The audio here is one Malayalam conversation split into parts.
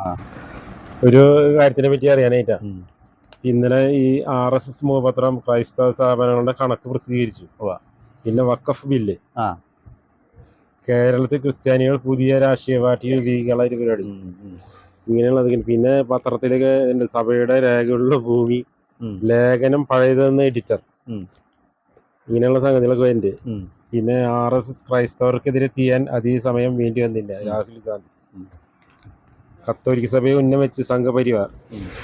ആ. ഒരു കാര്യത്തിനെ പറ്റി അറിയാനായിട്ടാ. ഉം. ഇന്നലെ ഈ RSS മുഖപത്രം ക്രൈസ്തവ സ്ഥാപനങ്ങളുടെ കണക്ക് പ്രസിദ്ധീകരിച്ചു. ഉവ്വ. പിന്നെ വഖഫ് ബില്ല്. ആ. കേരളത്തിൽ ക്രിസ്ത്യാനികൾ പുതിയ രാഷ്ട്രീയ പാർട്ടി രൂപീകരിക്കാനുള്ള ഒരു പരിപാടി. ഇങ്ങനെയുള്ളത്. പിന്നെ പത്രത്തിലൊക്കെ സഭയുടെ രേഖകളുള്ള ഭൂമി, ലേഖനം പഴയതെന്ന് എഡിറ്റർ, ഇങ്ങനെയുള്ള സംഗതികളൊക്കെ വരുന്നുണ്ട്. പിന്നെ RSS ക്രൈസ്തവർക്കെതിരെ ചെയ്യാൻ അധിക സമയം വേണ്ടി വന്നില്ല. രാഹുൽ ഗാന്ധി കത്തോലിക്ക സഭയെ ഉന്നം വെച്ച് സംഘപരിവാർ,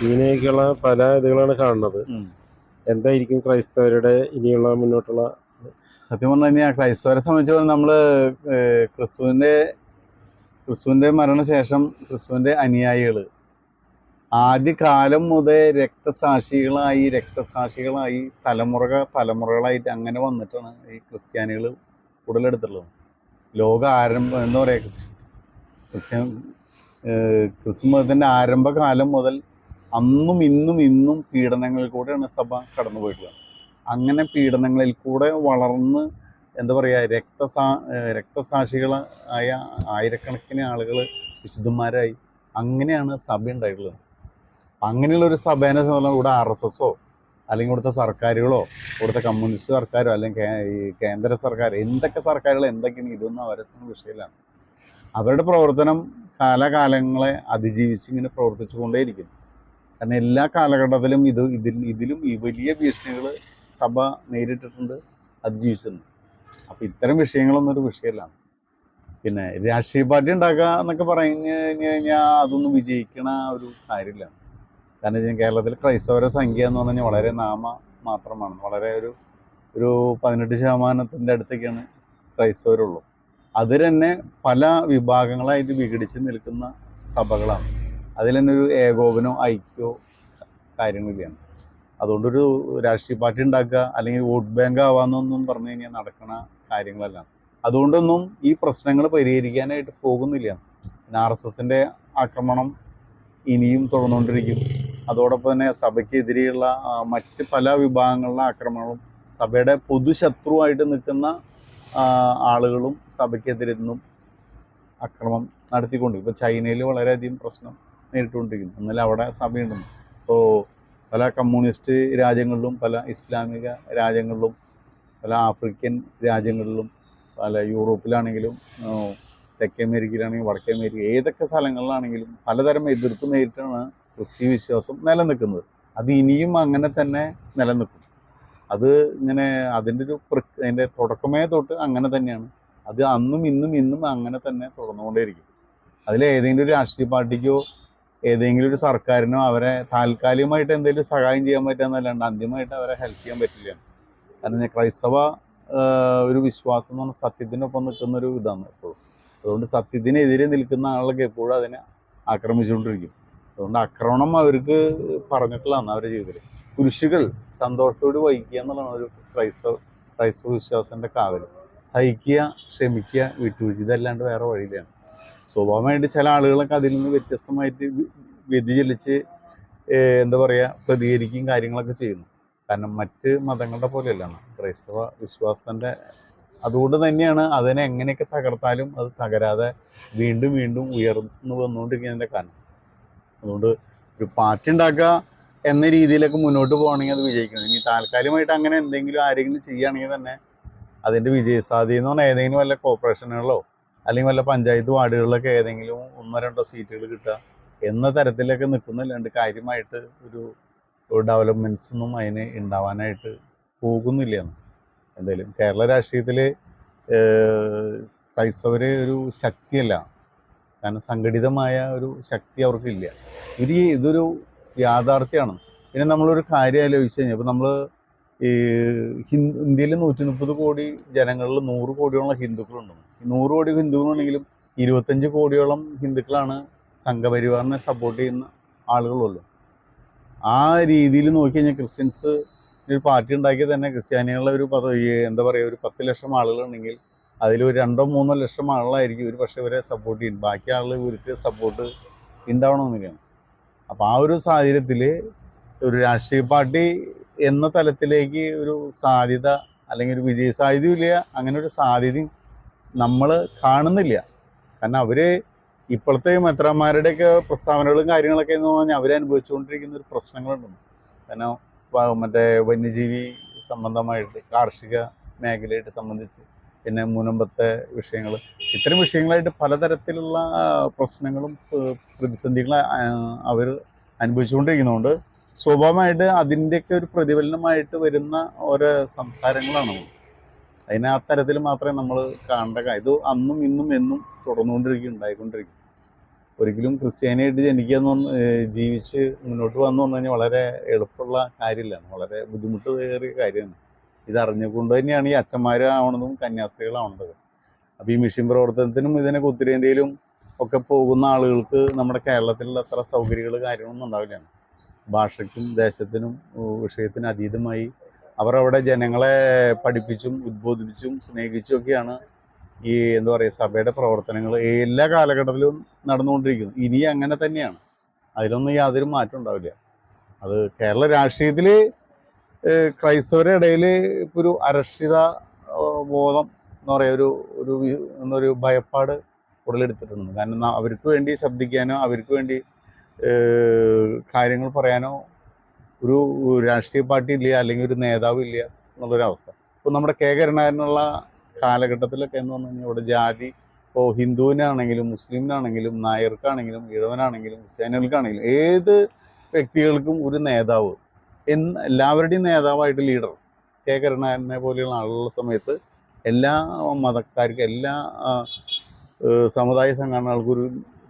ഇങ്ങനെയൊക്കെയുള്ള പല ഇതുകളാണ് കാണുന്നത്. എന്തായിരിക്കും ക്രൈസ്തവരുടെ ഇനിയുള്ള മുന്നോട്ടുള്ള? സത്യം പറഞ്ഞു കഴിഞ്ഞാൽ ക്രൈസ്തവരെ സംബന്ധിച്ച് നമ്മൾ ക്രിസ്തുവിൻ്റെ മരണശേഷം ക്രിസ്തുവിൻ്റെ അനുയായികൾ ആദ്യകാലം മുതൽ രക്തസാക്ഷികളായി തലമുറകളായിട്ട് അങ്ങനെ വന്നിട്ടാണ് ഈ ക്രിസ്ത്യാനികൾ ഉടലെടുത്തുള്ളത്. ലോക ആരംഭം എന്താ പറയുക, ക്രിസ്തു മതത്തിൻ്റെ ആരംഭകാലം മുതൽ അന്നും ഇന്നും പീഡനങ്ങളിൽ കൂടെയാണ് സഭ കടന്നു പോയിട്ടുള്ളത്. അങ്ങനെ പീഡനങ്ങളിൽ കൂടെ വളർന്ന് എന്താ പറയുക, രക്തസാക്ഷികളായ ആയിരക്കണക്കിന് ആളുകൾ വിശുദ്ധന്മാരായി. അങ്ങനെയാണ് സഭ ഉണ്ടായിട്ടുള്ളത്. അങ്ങനെയുള്ളൊരു സഭേനെ ഇവിടെ RSSO അല്ലെങ്കിൽ ഇവിടുത്തെ സർക്കാരുകളോ, ഇവിടുത്തെ കമ്മ്യൂണിസ്റ്റ് സർക്കാരോ, അല്ലെങ്കിൽ ഈ കേന്ദ്ര സർക്കാർ, എന്തൊക്കെ സർക്കാരുകൾ എന്തൊക്കെയാണ്, ഇതൊന്നും അവരെ വിഷയമില്ലാണ്. അവരുടെ പ്രവർത്തനം കാലകാലങ്ങളെ അതിജീവിച്ച് ഇങ്ങനെ പ്രവർത്തിച്ചു കൊണ്ടേയിരിക്കുന്നു. കാരണം എല്ലാ കാലഘട്ടത്തിലും ഇതിലും ഈ വലിയ ഭീഷണികൾ സഭ നേരിട്ടിട്ടുണ്ട്, അതിജീവിച്ചിട്ടുണ്ട്. അപ്പോൾ ഇത്തരം വിഷയങ്ങളൊന്നും ഒരു വിഷയമല്ലാണ്. പിന്നെ രാഷ്ട്രീയ പാർട്ടി ഉണ്ടാക്കുക എന്നൊക്കെ പറഞ്ഞു കഴിഞ്ഞാൽ അതൊന്നും വിജയിക്കണ ഒരു കാര്യമില്ല. കാരണം വെച്ചാൽ കേരളത്തിൽ ക്രൈസ്തവരുടെ സംഖ്യ എന്ന് പറഞ്ഞാൽ വളരെ മാത്രമാണ്. വളരെ ഒരു 18% അടുത്തൊക്കെയാണ് ക്രൈസ്തവരുള്ളൂ. അത് തന്നെ പല വിഭാഗങ്ങളായിട്ട് വിഘടിച്ച് നിൽക്കുന്ന സഭകളാണ്. അതിൽ തന്നെ ഒരു ഏകോപനോ ഐക്യമോ കാര്യങ്ങളില്ല. അതുകൊണ്ടൊരു രാഷ്ട്രീയ പാർട്ടി ഉണ്ടാക്കുക അല്ലെങ്കിൽ വോട്ട് ബാങ്ക് ആവാമെന്നൊന്നും പറഞ്ഞു കഴിഞ്ഞാൽ നടക്കുന്ന കാര്യങ്ങളല്ല. അതുകൊണ്ടൊന്നും ഈ പ്രശ്നങ്ങൾ പരിഹരിക്കാനായിട്ട് പോകുന്നില്ല. പിന്നെ RSSൻ്റെ ആക്രമണം ഇനിയും തുടർന്നുകൊണ്ടിരിക്കും. അതോടൊപ്പം തന്നെ സഭയ്ക്കെതിരെയുള്ള മറ്റ് പല വിഭാഗങ്ങളുടെ ആക്രമണങ്ങളും, സഭയുടെ പൊതുശത്രുവായിട്ട് നിൽക്കുന്ന ആളുകളും സഭയ്ക്കെതിരെ നിന്നും അക്രമം നടത്തിക്കൊണ്ടിരിക്കും. ഇപ്പോൾ ചൈനയിൽ വളരെയധികം പ്രശ്നം നേരിട്ടുകൊണ്ടിരിക്കുന്നു. എന്നാലും അവിടെ സഭയുണ്ടെന്ന്. ഇപ്പോൾ പല കമ്മ്യൂണിസ്റ്റ് രാജ്യങ്ങളിലും, പല ഇസ്ലാമിക രാജ്യങ്ങളിലും, പല ആഫ്രിക്കൻ രാജ്യങ്ങളിലും, പല യൂറോപ്പിലാണെങ്കിലും, തെക്കേ അമേരിക്കയിലാണെങ്കിലും, വടക്കേ അമേരിക്ക, ഏതൊക്കെ സ്ഥലങ്ങളിലാണെങ്കിലും പലതരം എതിർപ്പ് നേരിട്ടാണ് ക്രിസ്തീയ വിശ്വാസം നിലനിൽക്കുന്നത്. അത് ഇനിയും അങ്ങനെ തന്നെ നിലനിൽക്കും. അത് ഇങ്ങനെ അതിൻ്റെ തുടക്കമേ തൊട്ട് അങ്ങനെ തന്നെയാണ്. അത് അന്നും ഇന്നും അങ്ങനെ തന്നെ തുടർന്നുകൊണ്ടേയിരിക്കും. അതിലേതെങ്കിലും ഒരു രാഷ്ട്രീയ പാർട്ടിക്കോ ഏതെങ്കിലും ഒരു സർക്കാരിനോ അവരെ താൽക്കാലികമായിട്ട് എന്തെങ്കിലും സഹായം ചെയ്യാൻ പറ്റുകയെന്നല്ലാണ്ട് അന്തിമമായിട്ട് അവരെ ഹെൽപ്പ് ചെയ്യാൻ പറ്റില്ല. കാരണം ക്രൈസ്തവ ഒരു വിശ്വാസം എന്ന് പറഞ്ഞാൽ സത്യത്തിനൊപ്പം നിൽക്കുന്നൊരു ഇതാണ് എപ്പോഴും. അതുകൊണ്ട് സത്യത്തിനെതിരെ നിൽക്കുന്ന ആളുകളൊക്കെ എപ്പോഴും അതിനെ ആക്രമിച്ചുകൊണ്ടിരിക്കും. അതുകൊണ്ട് ആക്രമണം അവർക്ക് പറഞ്ഞിട്ടുള്ളതാണ് അവരുടെ ജീവിതത്തിൽ. കുരിശുകൾ സന്തോഷത്തോട് വഹിക്കുക എന്നുള്ളതാണ് ഒരു ക്രൈസ്തവ വിശ്വാസത്തിൻ്റെ കാവൽ. സഹിക്കുക, ക്ഷമിക്കുക, വിട്ടുവീഴ്ച, ഇതല്ലാണ്ട് വേറെ വഴിയിലാണ്. സ്വാഭാവികമായിട്ട് ചില ആളുകളൊക്കെ അതിൽ നിന്ന് വ്യത്യസ്തമായിട്ട് വ്യതിചലിച്ച് എന്താ പറയുക, പ്രതികരിക്കുകയും കാര്യങ്ങളൊക്കെ ചെയ്യുന്നു. കാരണം മറ്റ് മതങ്ങളുടെ പോലെയല്ല ക്രൈസ്തവ വിശ്വാസത്തിൻ്റെ. അതുകൊണ്ട് തന്നെയാണ് അതിനെ എങ്ങനെയൊക്കെ തകർത്താലും അത് തകരാതെ വീണ്ടും ഉയർന്നു വന്നുകൊണ്ടിരിക്കുന്നതിൻ്റെ കാരണം. അതുകൊണ്ട് ഒരു പാർട്ടി ഉണ്ടാക്കുക എന്ന രീതിയിലൊക്കെ മുന്നോട്ട് പോകണമെങ്കിൽ അത് വിജയിക്കണം. ഇനി താൽക്കാലികമായിട്ട് അങ്ങനെ എന്തെങ്കിലും ആരെങ്കിലും ചെയ്യുകയാണെങ്കിൽ തന്നെ അതിൻ്റെ വിജയസാധ്യത എന്ന് പറഞ്ഞാൽ ഏതെങ്കിലും വല്ല കോർപ്പറേഷനുകളോ അല്ലെങ്കിൽ വല്ല പഞ്ചായത്ത് വാർഡുകളിലൊക്കെ ഏതെങ്കിലും 1-2 സീറ്റുകൾ കിട്ടുക എന്ന തരത്തിലൊക്കെ നിൽക്കുന്നില്ലാണ്ട് കാര്യമായിട്ട് ഒരു ഡെവലപ്മെൻറ്റ്സ് ഒന്നും അതിന് ഉണ്ടാവാനായിട്ട് പോകുന്നില്ല. എന്തായാലും കേരള രാഷ്ട്രീയത്തിൽ ക്രൈസ്തവർ ഒരു ശക്തിയല്ല. കാരണം സംഘടിതമായ ഒരു ശക്തി അവർക്കില്ല. ഇതൊരു യാഥാർത്ഥ്യമാണ്. പിന്നെ നമ്മളൊരു കാര്യം ആലോചിച്ച് കഴിഞ്ഞാൽ, ഇപ്പോൾ നമ്മൾ ഈ ഇന്ത്യയിൽ 130 കോടി ജനങ്ങളിൽ 100 കോടിയോളം ഹിന്ദുക്കളുണ്ടെന്ന്. ഈ 100 കോടി ഹിന്ദുക്കളുണ്ടെങ്കിലും 25 കോടിയോളം ഹിന്ദുക്കളാണ് സംഘപരിവാറിനെ സപ്പോർട്ട് ചെയ്യുന്ന ആളുകളുള്ളൂ. ആ രീതിയിൽ നോക്കി കഴിഞ്ഞാൽ ക്രിസ്ത്യൻസ് ഒരു പാർട്ടി ഉണ്ടാക്കിയാൽ തന്നെ ക്രിസ്ത്യാനികളുടെ എന്താ പറയുക, ഒരു 10 ലക്ഷം ആളുകളുണ്ടെങ്കിൽ അതിൽ ഒരു 2-3 ലക്ഷം ആളുകളായിരിക്കും ഒരു പക്ഷേ ഇവരെ സപ്പോർട്ട് ചെയ്യും. ബാക്കി ആളുകൾ ഇവർക്ക് സപ്പോർട്ട് ഉണ്ടാവണമെന്നില്ലാണ്. അപ്പോൾ ആ ഒരു സാഹചര്യത്തിൽ ഒരു രാഷ്ട്രീയ പാർട്ടി എന്ന തലത്തിലേക്ക് ഒരു സാധ്യത അല്ലെങ്കിൽ ഒരു വിജയസാധ്യതയും ഇല്ല. അങ്ങനെ ഒരു സാധ്യതയും നമ്മൾ കാണുന്നില്ല. കാരണം അവർ ഇപ്പോഴത്തെ മെത്രാന്മാരുടെയൊക്കെ പ്രസ്താവനകളും കാര്യങ്ങളൊക്കെ എന്ന് പറഞ്ഞാൽ അവരനുഭവിച്ചുകൊണ്ടിരിക്കുന്ന ഒരു പ്രശ്നങ്ങളുണ്ട്. കാരണം മറ്റേ വന്യജീവി സംബന്ധമായിട്ട് കാർഷിക മേഖലയായിട്ട് സംബന്ധിച്ച് പിന്നെ മുനമ്പത്തെ വിഷയങ്ങൾ, ഇത്തരം വിഷയങ്ങളായിട്ട് പലതരത്തിലുള്ള പ്രശ്നങ്ങളും പ്രതിസന്ധികളും അവർ അനുഭവിച്ചുകൊണ്ടിരിക്കുന്നതുകൊണ്ട് സ്വാഭാവികമായിട്ട് അതിൻ്റെയൊക്കെ ഒരു പ്രതിഫലനമായിട്ട് വരുന്ന ഓരോ സംസാരങ്ങളാണ്. അതിനെ ആ തരത്തിൽ മാത്രമേ നമ്മൾ കാണേണ്ട കാര്യം. ഇത് അന്നും ഇന്നും എന്നും തുടർന്നുകൊണ്ടിരിക്കും, ഉണ്ടായിക്കൊണ്ടിരിക്കും. ഒരിക്കലും ക്രിസ്ത്യാനിയായിട്ട് ജീവിച്ച് മുന്നോട്ട് വന്നു കഴിഞ്ഞാൽ വളരെ എളുപ്പമുള്ള കാര്യമില്ല, വളരെ ബുദ്ധിമുട്ടേറിയ കാര്യമാണ്. ഇതറിഞ്ഞുകൊണ്ട് തന്നെയാണ് ഈ അച്ഛന്മാരാവണതും കന്യാസ്ത്രീകളാവണത്. അപ്പോൾ ഈ മിഷൻ പ്രവർത്തനത്തിനും ഇതിനൊക്കെ ഉത്തരേന്ത്യയിലും ഒക്കെ പോകുന്ന ആളുകൾക്ക് നമ്മുടെ കേരളത്തിലുള്ള അത്ര സൗകര്യങ്ങൾ കാര്യങ്ങളൊന്നും ഉണ്ടാവില്ല. ഭാഷയ്ക്കും ദേശത്തിനും വിഷയത്തിനും അതീതമായി അവരവിടെ ജനങ്ങളെ പഠിപ്പിച്ചും ഉദ്ബോധിപ്പിച്ചും സ്നേഹിച്ചും ഒക്കെയാണ് ഈ എന്താ പറയുക സഭയുടെ പ്രവർത്തനങ്ങൾ എല്ലാ കാലഘട്ടത്തിലും നടന്നുകൊണ്ടിരിക്കുന്നു. ഇനി അങ്ങനെ തന്നെയാണ്, അതിലൊന്നും യാതൊരു മാറ്റം ഉണ്ടാവില്ല. അത് കേരള രാഷ്ട്രീയത്തിൽ ക്രൈസ്തവരുടെ ഇടയിൽ ഇപ്പോൾ ഒരു അരക്ഷിത ബോധം എന്ന് പറയുക ഒരു ഭയപ്പാട് ഉടലെടുത്തിട്ടുണ്ട്. കാരണം അവർക്ക് വേണ്ടി ശബ്ദിക്കാനോ അവർക്ക് വേണ്ടി കാര്യങ്ങൾ പറയാനോ ഒരു രാഷ്ട്രീയ പാർട്ടി ഇല്ല, അല്ലെങ്കിൽ ഒരു നേതാവ് ഇല്ല എന്നുള്ളൊരവസ്ഥ. ഇപ്പോൾ നമ്മുടെ കെ കരുണാകരനുള്ള കാലഘട്ടത്തിലൊക്കെ എന്ന് പറഞ്ഞു കഴിഞ്ഞാൽ ഇവിടെ ജാതി, ഇപ്പോൾ ഹിന്ദുവിനാണെങ്കിലും മുസ്ലിമിനാണെങ്കിലും നായർക്കാണെങ്കിലും ഇഴവനാണെങ്കിലും ക്രിസ്ത്യാനികൾക്കാണെങ്കിലും ഏത് വ്യക്തികൾക്കും ഒരു നേതാവ് എല്ലാവരുടെയും നേതാവായിട്ട് ലീഡർ കെ കരുണാകരനെ പോലെയുള്ള ആളുകളുള്ള സമയത്ത് എല്ലാ മതക്കാർക്കും എല്ലാ സമുദായ സംഘടനകൾക്കും ഒരു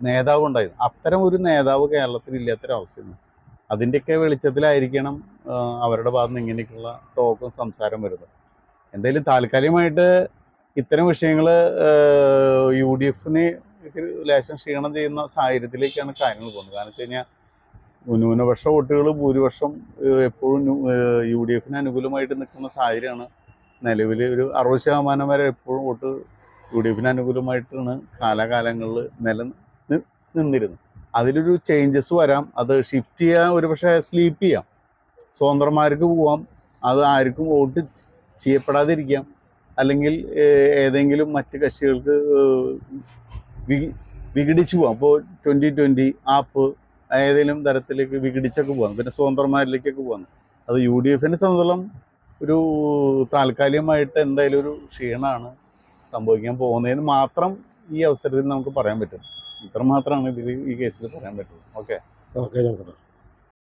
നേതാവ് ഉണ്ടായിരുന്നു. അത്തരം ഒരു നേതാവ് കേരളത്തിൽ ഇല്ലാത്തൊരവസ്ഥയാണ്. അതിൻ്റെയൊക്കെ വെളിച്ചത്തിലായിരിക്കണം അവരുടെ ഭാഗത്ത് നിന്ന് ഇങ്ങനെയൊക്കെയുള്ള ടോക്കും സംസാരം വരുന്നത്. എന്തായാലും താൽക്കാലികമായിട്ട് ഇത്തരം വിഷയങ്ങൾ യു ഡി എഫിന് ലേശം ക്ഷീണം ചെയ്യുന്ന സാഹചര്യത്തിലേക്കാണ് കാര്യങ്ങൾ പോകുന്നത്. കാരണം വെച്ച് കഴിഞ്ഞാൽ ന്യൂനപക്ഷ വോട്ടുകൾ ഭൂരിപക്ഷം എപ്പോഴും യു ഡി എഫിന് അനുകൂലമായിട്ട് നിൽക്കുന്ന സാഹചര്യമാണ് നിലവിൽ. ഒരു 60% വരെ എപ്പോഴും വോട്ട് യു ഡി എഫിന് അനുകൂലമായിട്ടാണ് കാലാകാലങ്ങളിൽ നിന്നിരുന്നത്. അതിലൊരു ചേഞ്ചസ് വരാം, അത് ഷിഫ്റ്റ് ചെയ്യാൻ, ഒരു പക്ഷേ സ്ലീപ്പ് ചെയ്യാം, സ്വതന്ത്രന്മാർക്ക് പോവാം, അത് ആർക്കും വോട്ട് ചെയ്യപ്പെടാതിരിക്കാം, അല്ലെങ്കിൽ ഏതെങ്കിലും മറ്റ് കക്ഷികൾക്ക് വിഘടിച്ചു പോകാം. അപ്പോൾ 2020 ആപ്പ് ഏതെങ്കിലും തരത്തിലേക്ക് വിഘടിച്ചൊക്കെ പോകാം, പിന്നെ സ്വതന്ത്രന്മാരിലേക്കൊക്കെ പോകാം. അത് യു ഡി എഫിനെ സംബന്ധിച്ചിടത്തോളം ഒരു താൽക്കാലികമായിട്ട് എന്തായാലും ഒരു ക്ഷീണമാണ് സംഭവിക്കാൻ പോകുന്നതെന്ന് മാത്രം ഈ അവസരത്തിൽ നമുക്ക് പറയാൻ പറ്റും. ഇത്ര മാത്രമാണ് ഇതിൽ ഈ കേസിൽ പറയാൻ പറ്റുള്ളൂ. ഓക്കെ.